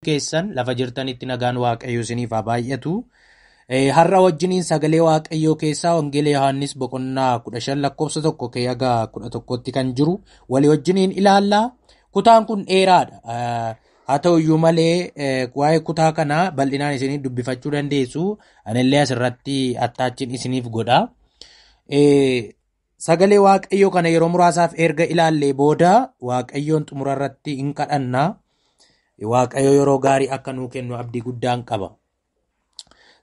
keessan lafa jirtanitti nagaan waaqayyo isiniif haa baay'atu. Har'a wajjiniin sagalee waaqayyoo keessaa wangeela Yohaannis boqonnaa 15 lakkoofsa 1 hanga 11tti kan jiru walii wajjiniin ilaallaa. Kutaan kun dheeraadha. Haa ta'u iyyuu malee waa'ee kutaa kanaa bal'inaan isiniif dubbifachuu dandeessu. Anillee asirratti attaachiin isiniif godha. Sagalee waaqayyoo kana yeroo muraasaaf erga ilaallee booda waaqayyoon xumura irratti hin kadhanna. Waaqayyo yeroo gaarii akka nuu kennu abdii guddaan qaba.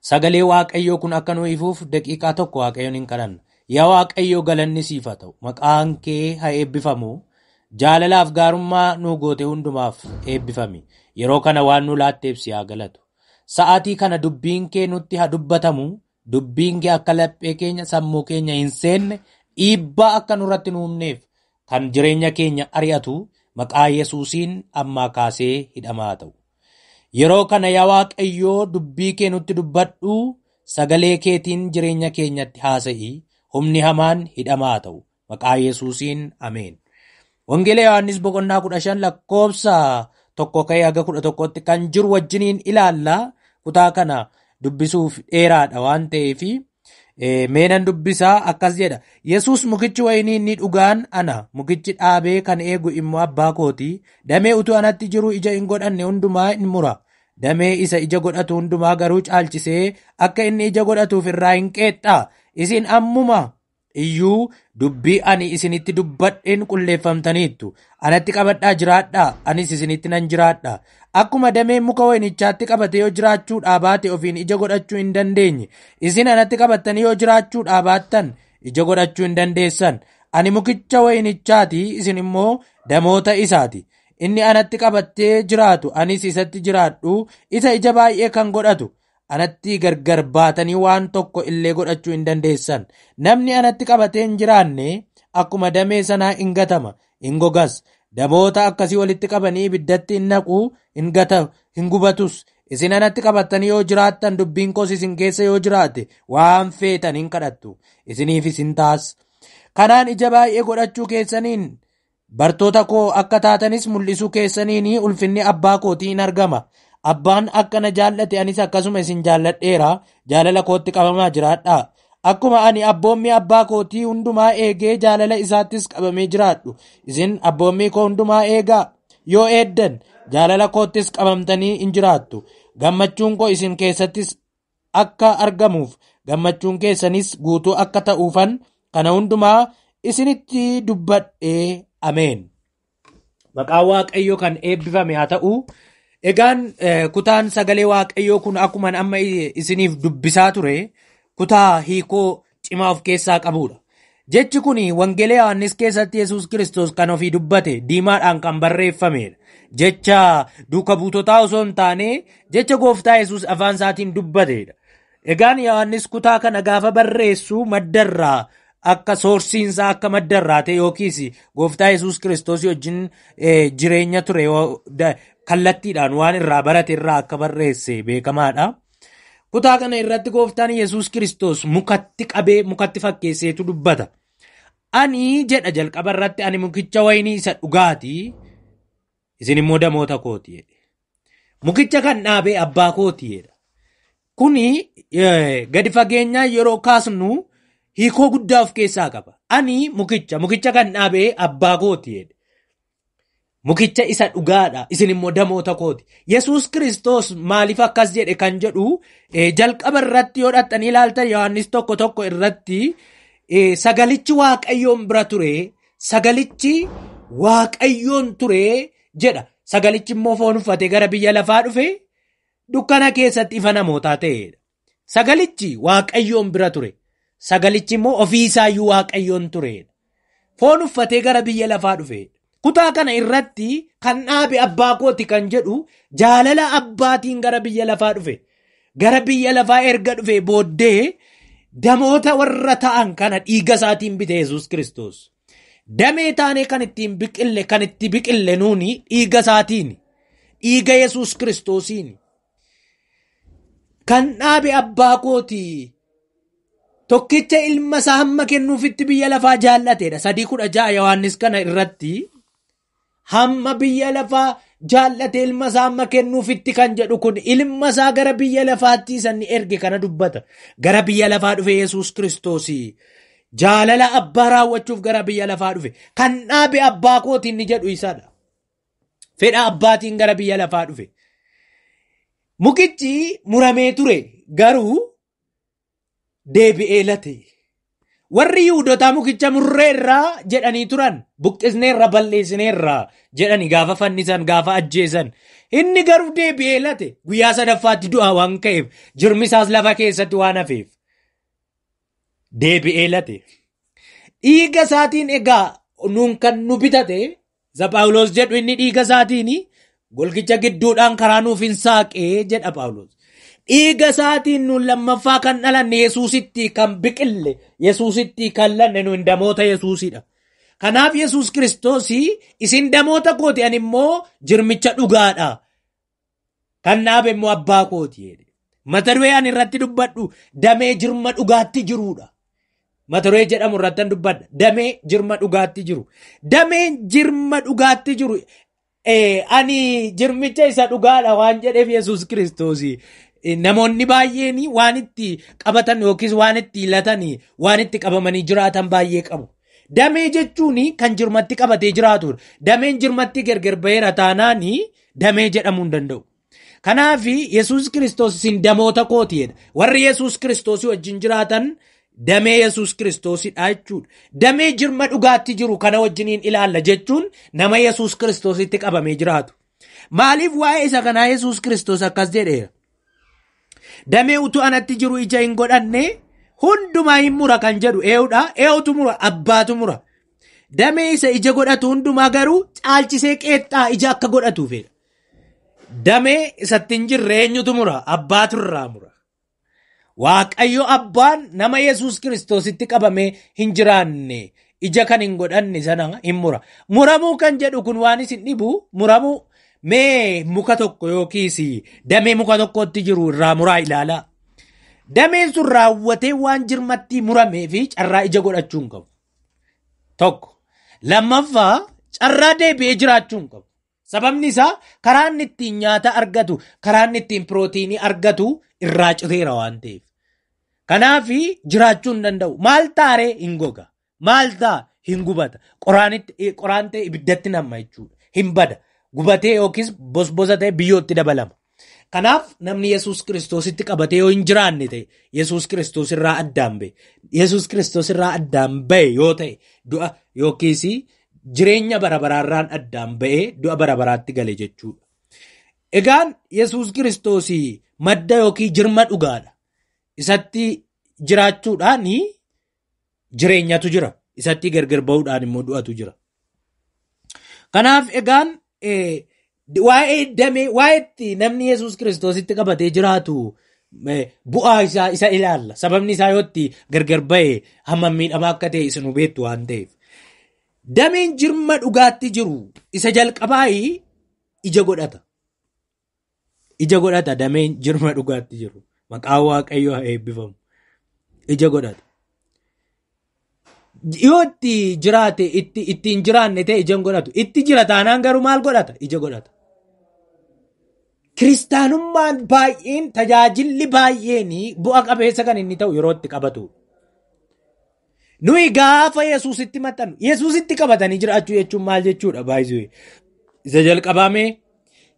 Sagalee waaqayyoo kun akka nuu ifuuf daqiiqaa tokko waaqayyoon hin kadhanna. Yaa waaqayyoo galanni siif haa ta'u. Maqaan kee haa eebbifamu. Jaalalaaf gaarummaa nuu goote hundumaaf eebbifami. Yeroo kana waan nu laatteef si haa galatu. Sa'aatii kana dubbiin kee nutti haa dubbatamu. Dubbiin kee akka laphee keenya sammuu keenya hin seenne dhiibbaa akka nurratti nu humneef kan jireenya keenya ari'atu maqaa Yesuusiin ammaa kaasee hidhamaa ta'u. Yeroo kana yaa waaqayyoo dubbii kee nutti dubbadhu, sagalee keetiin jireenya keenyatti haasa'i, humni hamaan hidhamaa ta'u. Maqaa Yesuusiin ameen. Wangeela Yohaannis boqonnaa 15 lakkoofsa 1 hanga 11tti kan jiru wajjiniin ilaalla. Kutaa kana dubbisuuf dheeraadha waan ta'eef meenan dubbisaa akkas jedha. Yesuus mukichi wayinii inni dhugaan ana, mukichi dhaabee kan eegu immoo abbaa kooti. Damee utuu anatti jiru ija hin godhanne hundumaa in mura. Damee isa ija godhatu hundumaa garuu caalchisee akka inni ija godhatuuf irraa hin qeexxaa. Isin ammuma iyyuu dubbii ani isinitti dubbadheen qulleeffamtaniittu. Anatti qabadhaa jiraadhaa, anis isinitti nan jiraadhaa. Akkuma dameen muka wayinichaatti qabate yoo jiraachuudhaa baate ofiin ija godhachuu hin dandeenye, isin anatti qabattanii yoo jiraachuudhaa baattan ija godhachuu hin dandeessan. Ani mukicha wayinichaati, isin immoo damoota isaati. Inni anatti qabattee jiraatu, anis isatti jiraadhu, isa ija baay'ee kan godhatu. Anatti gargar baatanii waan tokko illee godhachuu hin dandeessan. Namni anatti qabatee hin jiraanne akkuma damee sanaa in gatama, in gogas. Damoota akkasii walitti qabanii ibiddatti hin naqu, hin gubatus. Isin anatti qabattanii yoo jiraattan, dubbiin koos isin keessa yoo jiraate waan feetan hin kadhattu, isiniifis hin taas. Kanaan ija baay'ee godhachuu keessaniin bartoota koo akka taatanis mul'isuu keessaniin ulfinni abbaa kootii in argama. Abbaan akka na jaallate anis akkasuma isin jaalladheera. Jaalala kootti qabamaa jiraadhaa. Akkuma ani abboommii abbaa kootii hundumaa eegee jaalala isaattis qabamee jiraadhu, isin abboommii koo hundumaa eegaa. Yoo eeddan jaalala koottis qabamtanii in jiraattu. Gammachuun koo isin keessattis akka argamuuf, gammachuun keessanis guutuu akka ta'uufan kana hundumaa isinitti dubbadhee ameen. Maqaan waaqayyoo kan eebbifame haa ta'u. Egaan kutaan sagalee waaqayyoo kun akkuma amma isiniif dubbisaa ture, kutaa hiikoo cimaa of keessaa qabudha. Jechi kun wangeela Yohaannis keessatti Yesuus Kiristoos kan ofii dubbate diimaadhaan kan barreeffamedha. Jecha duuka buutotaa osoo hin taane jecha gooftaa Yesuus afaan isaatiin dubbatedha. Egaan Yohaannis kutaa kana gaafa barreessu maddarraa akka soorsiinsaa akka maddarraa ta'e yookiis gooftaa Yesuus Kiristoos wajjin jireenya ture kallattiidhaan waan irraa barate irraa akka barreesse beekamaadha. Kutaa kana irratti gooftaan Yesuus Kiristoos mukatti qabee mukatti fakkeesseetu dubbata. Ani jedha jalqaba irratti, ani mukicha wayinii isa dhugaati, isin immoo damoota kooti jedhe. Mukicha kan dhaabee abbaa kooti jedha. Kuni gadi fageenyaa yeroo kaasnu hiikoo guddaa of keessaa qaba. Ani mukicha kan dhaabee abbaa kooti jedhe. Mukicha isa dhugaadha, isin immoo damoota kooti. Yesuus Kiristoos maaliif akkas jedhe kan jedhu jalqaba irratti yoo dhattanii ilaaltan Yohaannis 1:1 irratti sagalichi waaqayyoon bira ture, sagalichi waaqayyoon ture jedha. Sagalichi immoo foon uffatee gara biyya lafaa dhufe, dukkana keessatti ifa namootaa ta'edha. Sagalichi waaqayyoon bira ture, sagalichi immoo ofii isaayyuu waaqayyoon turedha. Foon uffatee gara biyya lafaa dhufedha. Kutaa kana irratti kan dhaabe abbaa kooti kan jedhu jaalala abbaatiin gara biyya lafaa dhufe. Gara biyya lafaa erga dhufe booddee damoota warra ta'an kana dhiiga isaatiin bite Yesuus Kiristoos. Damee taanee kan itti biqille nuuni dhiiga isaatiin, dhiiga Yesuus Kiristoosiin. Kan dhaabe abbaa kooti. Tokkicha ilma isaa hamma kennuufitti biyya lafaa jaallatedha. 3:16 Yohaannis kana irratti hamma biyya lafaa jaallatee ilma isaa amma kennuufitti kan jedhu kun ilma isaa gara biyya lafaatti sanni erge kana dubbata. Gara biyya lafaa dhufe Yesuus Kiristoos jaalala abbaa raawwachuuf gara biyya lafaa dhufe. Kan dhaabe abbaa kootiin ni jedhu isadha. Fedha abbaatiin gara biyya lafaa dhufe. Mukichi muramee ture garuu deebi'ee late. Warri Yihuudootaa mukicha murreerraa jedhanii turan buqqisneerra balleessineerraa jedhanii gaafa fannisan gaafa ajjeesan. Inni garuu deebi'ee late guyyaa sadaffaatti du'aa waan ka'eef jirmisaas lafa keessatti waan hafeef deebi'ee late. Dhiiga isaatiin egaa nuun kan nu bitate Phaawulos jedhu inni dhiiga isaatiin golgicha gidduudhaan karaa nuuf hin saaqee jedha Phaawulos. Dhiiga isaatiin nuun lammaffaa kan dhalanne Yesuusitti kan biqille Yesuusitti kan lanne nuun damoota Yesuusidha. Kanaaf Yesuus Kiristoos isin damoota kooti ani immoo jirmicha dhugaadha. Kan dhaabe immoo abbaa kooti. Mata duree ani irratti dubbadhu damee jirma dhugaatti jirudha. Mata duree jedhamu irratti dubbadha. Damee jirma dhugaatti jiru. Damee jirma dhugaatti jiru. Ani jirmicha isa dhugaadha waan jedheef Yesuus Kiristoos. Namoonni baay'een waan itti qabatan yookiis waan itti hilatan waan itti qabamanii jiraatan baay'ee qabu. Damee jechuun kan jirmatti qabatee jiraatudha. Dameen jirmatti gargar baheera taanaan damee jedhamuu hin danda'u. Kanaaf Yesuus Kiristoos isin damoota kootiidha. Warri Yesuus Kiristoos wajjin jiraatan damee Yesuus Kiristoosidha jechuudha. Damee jirma dhugaatti jiru kana wajjiniin ilaalla jechuun nama Yesuus Kiristoositti qabamee jiraatu. Maaliif waa'ee isa kanaa Yesuus Kiristoos akkas jedheera? Damee utuu anatti jiru ija hin godhanne hundumaa hin mura kan jedhu ee'udha. Ee'utu mura abbaatu mura. Damee isa ija godhatu hundumaa garuu caalchisee qeexxaa ija akka godhatuufidha. Damee isatti hin jirre eenyutu mura? Abbaatu irraa mura. Waaqayyo abbaan nama Yesuus Kiristoositti qabamee hin jiraanne ija kan hin godhanne sana hin mura. Muramuu kan jedhu kun waan isin dhibu muramuu mee muka tokko yookiis damee muka tokkotti jiru irraa muraa ilaalaa. Dameen sun raawwatee waan jirmatti muramee fi carraa ija godhachuu hin qabu. Tokko. Lammaffaa carraa deebi'ee jiraachuu hin qabu. Sababni isaa karaa inni ittiin nyaata argatu, karaa inni ittiin pirootiinii argatu irraa citeera waan ta'eef. Kanaaf jiraachuu hin danda'u. Maal taaree hin goga. Maal taa hin gubata. Qoraan ta'e ibiddatti namma jechuudha. Hin bada. Gubatee yookiis bosbosa ta'e biyyootti dabalama. Kanaaf namni Yesuus Kiristoositti qabatee yoo hin jiraanne ta'e Yesuus Kiristoos irraa addaan ba'e. Yesuus Kiristoos irraa addaan ba'e yoo ta'e du'a yookiis jireenya bara baraarraan addaan ba'ee du'a bara baraatti gale jechuudha. Egaan Yesuus Kiristoos madda yookiin jirma dhugaadha. Isatti jiraachuudhaan jireenyatu jira. Isatti gargar ba'uudhaan immoo du'atu jira. Kanaaf egaan waa'ee damee waa'eetti namni Yesuus Kiristoositti qabatee jiraatu bu'aa isa ilaalla. Sababni isaa yootti gargar ba'e hamma miidhamaa akka ta'e isin hubeettu waan ta'eef. Dameen jirma dhugaatti jiru isa jalqabaa ija godhata. Ija godhata dameen jirma dhugaatti jiru. Maqaan Waaqayyoo haa eebbifamu. Ija godhata. Yoo itti jiraate ittiin jiraanne ta'e ija godhatu. Itti jira taanaan garuu maal godhata? Ija godhata. Kiristaanummaan baay'een tajaajilli baay'een bu'a qabeessa kan inni ta'u yeroo itti qabatu. Nuyi gaafa Yesuusitti maxxannu Yesuusitti qabatanii jiraachuu jechuun maal jechuudha baay'ee. Isa jalqabaame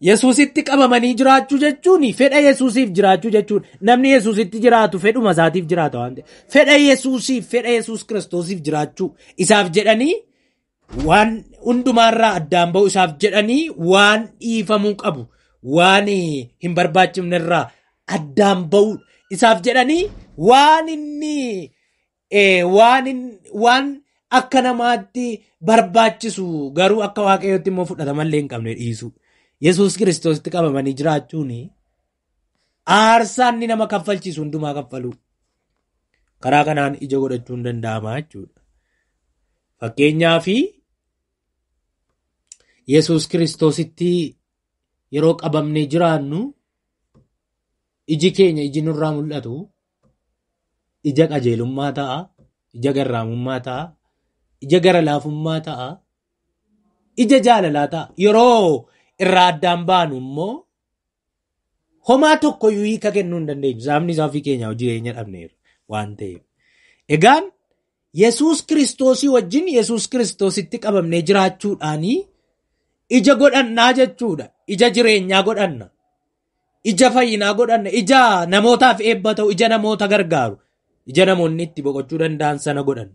Yesuusitti qabamanii jiraachuu jechuun fedha Yesuusiif jiraachuu jechuudha. Namni Yesuusitti jiraatu fedhuma isaatiif jiraata waan ta'eef. Fedha Yesuus Kiristoosiif jiraachuu isaaf jedhanii waan hundumaarraa addaan ba'u isaaf jedhanii waan dhiifamuu qabu. Waan hin barbaachifnerraa addaan ba'u isaaf jedhanii waan akka namaatti barbaachisu garuu akka Waaqayyootti immoo fudhatamallee hin qabne dhiisu. Yesuus Kiristoositti qabamanii jiraachuun aarsaan nama kaffalchiisu hundumaa kaffalu. Karaa kanaan ija godhachuun danda'ama jechuudha. Fakkeenyaaf Yesuus Kiristoositti yeroo qabamnee jiraannu iji keenya iji nurraa mul'atu ija qajeelummaa ta'a, ija garraamummaa ta'a, ija gara laafummaa ta'a, ija jaalalaa ta'a. Yeroo irraa addaan baanu immoo homaa tokkoyyuu hiika kennuu hin dandeenyu. Sababni isaa ofii keenyaa jireenya dhabneeru waan ta'eef. Egaan Yesuus Kiristoosii wajjin Yesuus Kiristoositti qabamnee jiraachuudhaanii ija godhannaa jechuudha. Ija jireenyaa godhanna. Ija fayyinaa godhanna. Ija namootaaf eebba ta'u, ija namoota gargaaru, ija namoonni itti boqochuu danda'an sana godhanna.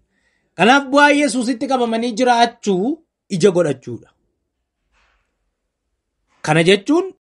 Kanaaf bu'aa Yesuusitti qabamanii jiraachuu ija godhachuudha. Kana jechuun